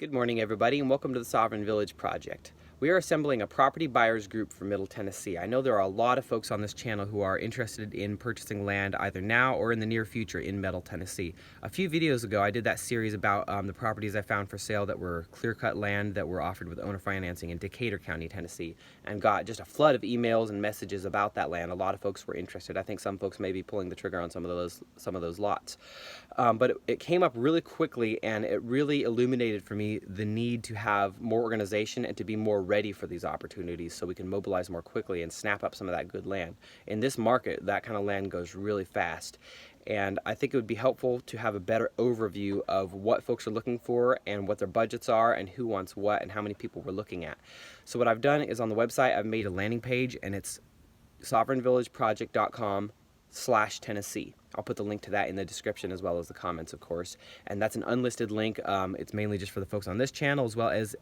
Good morning, everybody, and welcome to the Sovereign Village Project. We are assembling a property buyers group for Middle Tennessee. I know there are a lot of folks on this channel who are interested in purchasing land either now or in the near future in Middle Tennessee. A few videos ago, I did that series about the properties I found for sale that were clear-cut land that were offered with owner financing in Decatur County, Tennessee, and got just a flood of emails and messages about that land. A lot of folks were interested. I think some folks may be pulling the trigger on some of those lots. But it came up really quickly, and it really illuminated for me the need to have more organization and to be more ready for these opportunities so we can mobilize more quickly and snap up some of that good land. In this market, that kind of land goes really fast. And I think it would be helpful to have a better overview of what folks are looking for and what their budgets are and who wants what and how many people we're looking at. So what I've done is on the website, I've made a landing page, and it's sovereignvillageproject.com/Tennessee. I'll put the link to that in the description as well as the comments, of course. And that's an unlisted link. It's mainly just for the folks on this channel as well as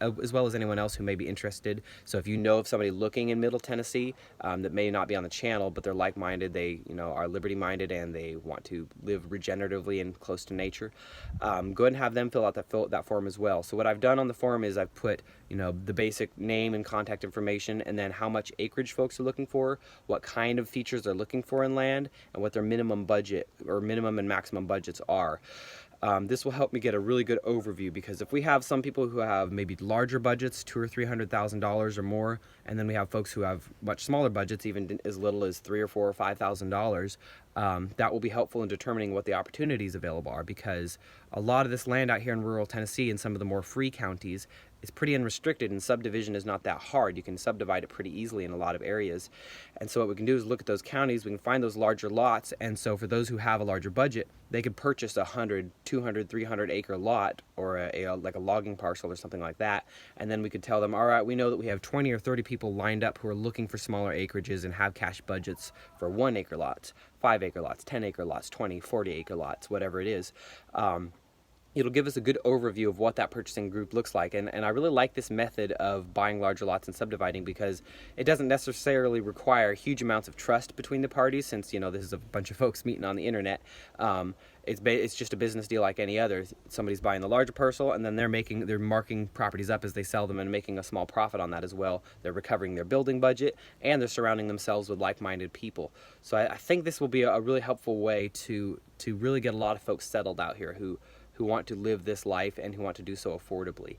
anyone else who may be interested. So if you know of somebody looking in Middle Tennessee that may not be on the channel, but they're like-minded, they are liberty-minded, and they want to live regeneratively and close to nature, go ahead and have them fill out that form as well. So what I've done on the form is I've put the basic name and contact information, and then how much acreage folks are looking for, what kind of features they're looking for in land, and what their minimum budget or minimum and maximum budgets are. This will help me get a really good overview, because if we have some people who have maybe larger budgets, $200,000 or $300,000 or more, and then we have folks who have much smaller budgets, even as little as $3,000 or $4,000 or $5,000, that will be helpful in determining what the opportunities available are, because a lot of this land out here in rural Tennessee and some of the more free counties is pretty unrestricted, and subdivision is not that hard. You can subdivide it pretty easily in a lot of areas. And so what we can do is look at those counties, we can find those larger lots, and so for those who have a larger budget, they could purchase a 100, 200, 300 acre lot, or like a logging parcel or something like that, and then we could tell them, all right, we know that we have 20 or 30 people lined up who are looking for smaller acreages and have cash budgets for 1 acre lots, 5 acre lots, 10 acre lots, 20, 40 acre lots, whatever it is. It'll give us a good overview of what that purchasing group looks like. And I really like this method of buying larger lots and subdividing, because it doesn't necessarily require huge amounts of trust between the parties, since this is a bunch of folks meeting on the internet. It's just a business deal like any other. Somebody's buying the larger parcel, and then they're marking properties up as they sell them and making a small profit on that as well. They're recovering their building budget, and they're surrounding themselves with like-minded people. So I think this will be a really helpful way to really get a lot of folks settled out here who want to live this life and who want to do so affordably.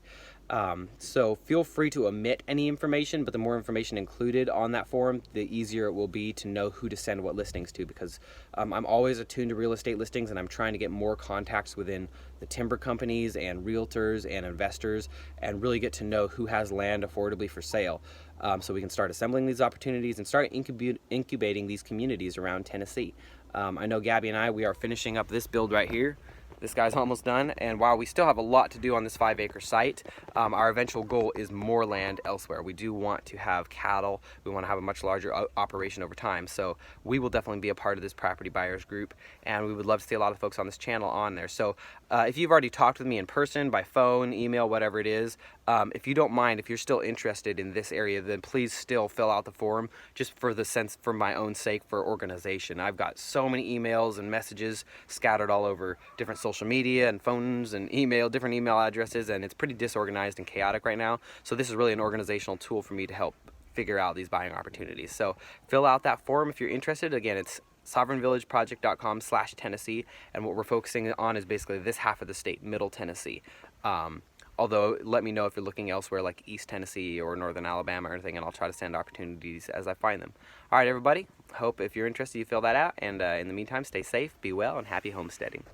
So feel free to omit any information, but the more information included on that form, the easier it will be to know who to send what listings to, because I'm always attuned to real estate listings, and I'm trying to get more contacts within the timber companies and realtors and investors, and really get to know who has land affordably for sale, so we can start assembling these opportunities and start incubating these communities around Tennessee. I know Gabby and we are finishing up this build right here. This guy's almost done, and while we still have a lot to do on this 5-acre site, our eventual goal is more land elsewhere. We do want to have cattle. We want to have a much larger operation over time, so we will definitely be a part of this property buyers group, and we would love to see a lot of folks on this channel on there. So if you've already talked with me in person, by phone, email, whatever it is, if you don't mind, if you're still interested in this area, then please still fill out the form, just for my own sake, for organization. I've got so many emails and messages scattered all over different social media and phones and different email addresses, and it's pretty disorganized and chaotic right now. So this is really an organizational tool for me to help figure out these buying opportunities. So fill out that form if you're interested. Again, it's sovereignvillageproject.com/Tennessee, and what we're focusing on is basically this half of the state, Middle Tennessee. Although, let me know if you're looking elsewhere, like East Tennessee or Northern Alabama or anything, and I'll try to send opportunities as I find them. All right, everybody. Hope if you're interested, you fill that out. And in the meantime, stay safe, be well, and happy homesteading.